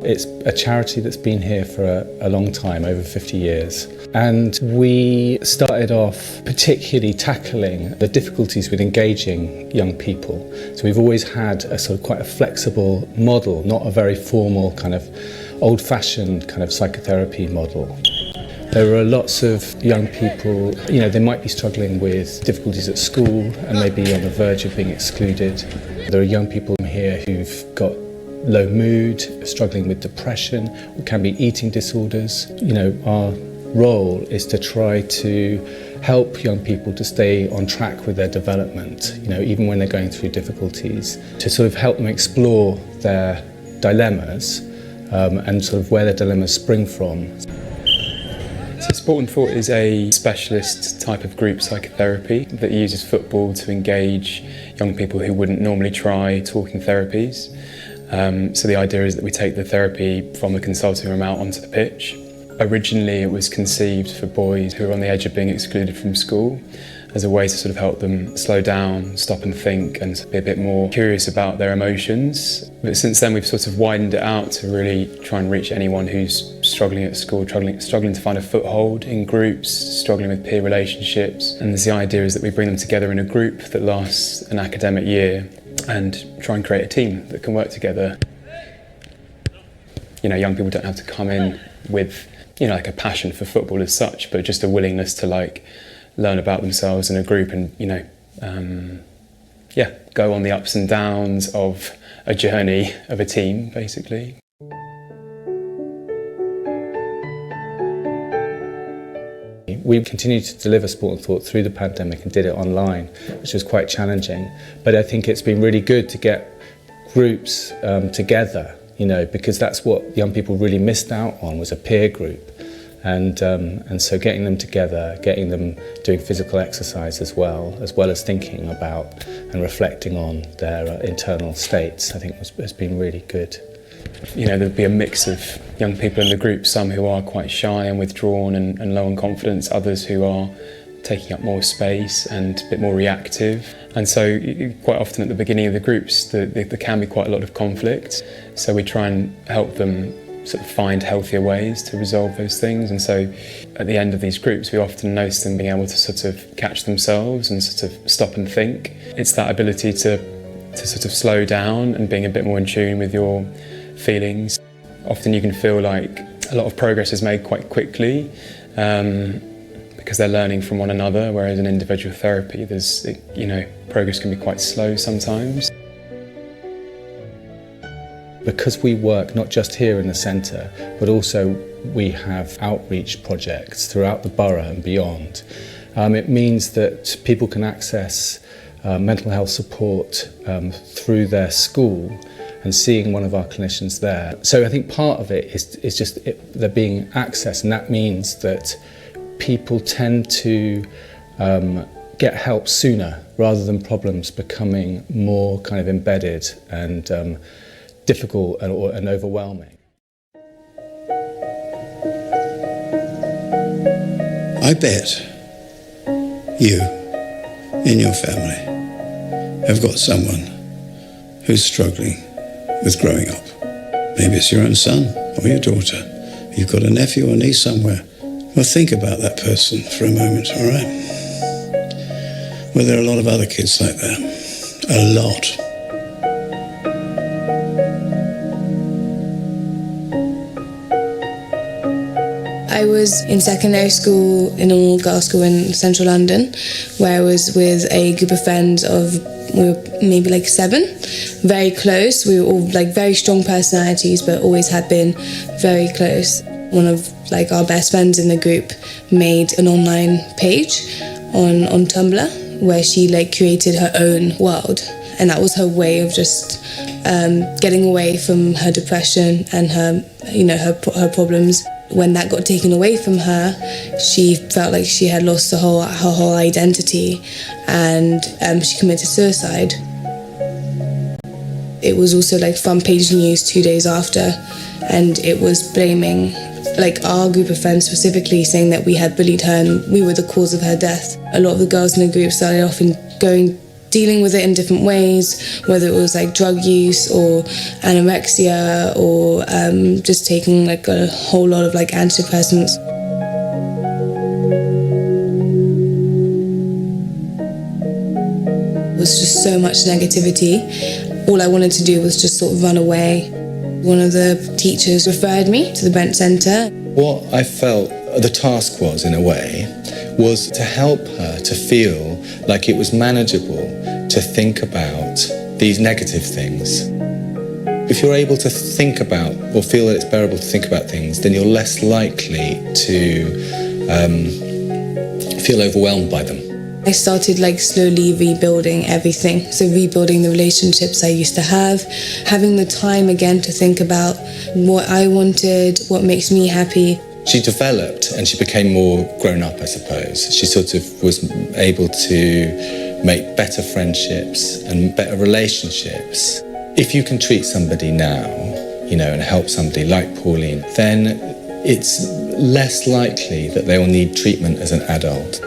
It's a charity that's been here for a long time, over 50 years. And we started off particularly tackling the difficulties with engaging young people. So we've always had a sort of quite a flexible model, not a very formal kind of old-fashioned kind of psychotherapy model. There are lots of young people, they might be struggling with difficulties at school and maybe on the verge of being excluded. There are young people here who've got low mood, struggling with depression, or can be eating disorders. Our role is to try to help young people to stay on track with their development, even when they're going through difficulties, to sort of help them explore their dilemmas and sort of where their dilemmas spring from. So Sport and Thought is a specialist type of group psychotherapy that uses football to engage young people who wouldn't normally try talking therapies. So the idea is that we take the therapy from the consulting room out onto the pitch. Originally it was conceived for boys who are on the edge of being excluded from school as a way to sort of help them slow down, stop and think, and be a bit more curious about their emotions. But since then we've sort of widened it out to really try and reach anyone who's struggling at school, struggling to find a foothold in groups, struggling with peer relationships. And the idea is that we bring them together in a group that lasts an academic year and try and create a team that can work together. Young people don't have to come in with like a passion for football as such, but just a willingness to learn about themselves in a group and go on the ups and downs of a journey of a team, basically. We continued to deliver Sport and Thought through the pandemic and did it online, which was quite challenging. But I think it's been really good to get groups together, because that's what young people really missed out on, was a peer group. And so getting them together, getting them doing physical exercise as well as thinking about and reflecting on their internal states, I think has been really good. There'd be a mix of young people in the group, some who are quite shy and withdrawn and low on confidence, others who are taking up more space and a bit more reactive. And so quite often at the beginning of the groups there can be quite a lot of conflict, so we try and help them sort of find healthier ways to resolve those things. And so at the end of these groups we often notice them being able to sort of catch themselves and sort of stop and think. It's that ability to sort of slow down and being a bit more in tune with your feelings. Often you can feel like a lot of progress is made quite quickly because they're learning from one another, whereas in individual therapy progress can be quite slow sometimes. Because we work not just here in the centre, but also we have outreach projects throughout the borough and beyond, it means that people can access mental health support through their school and seeing one of our clinicians there. So I think part of it is just there being access, and that means that people tend to get help sooner rather than problems becoming more kind of embedded and difficult and overwhelming. I bet you, in your family, have got someone who's struggling with growing up. Maybe it's your own son or your daughter. You've got a nephew or niece somewhere. Well, think about that person for a moment, all right? Well, there are a lot of other kids like that. A lot. I was in secondary school in an all-girls school in central London, where I was with a group of friends we were maybe like 7, very close. We were all like very strong personalities, but always had been very close. One of like our best friends in the group made an online page on Tumblr where she like created her own world, and that was her way of just getting away from her depression and her problems. When that got taken away from her, she felt like she had lost her whole identity, and she committed suicide. It was also like front page news 2 days after, and it was blaming like our group of friends specifically, saying that we had bullied her and we were the cause of her death. A lot of the girls in the group started off going dealing with it in different ways, whether it was like drug use or anorexia or just taking like a whole lot of like antidepressants. It was just so much negativity. All I wanted to do was just sort of run away. One of the teachers referred me to the Brent Centre. What I felt the task was, in a way, was to help her to feel like it was manageable to think about these negative things. If you're able to think about or feel that it's bearable to think about things, then you're less likely to feel overwhelmed by them. I started like slowly rebuilding everything. So rebuilding the relationships I used to have, having the time again to think about what I wanted, what makes me happy. She developed and she became more grown up, I suppose. She sort of was able to make better friendships and better relationships. If you can treat somebody now, you know, and help somebody like Pauline, then it's less likely that they will need treatment as an adult.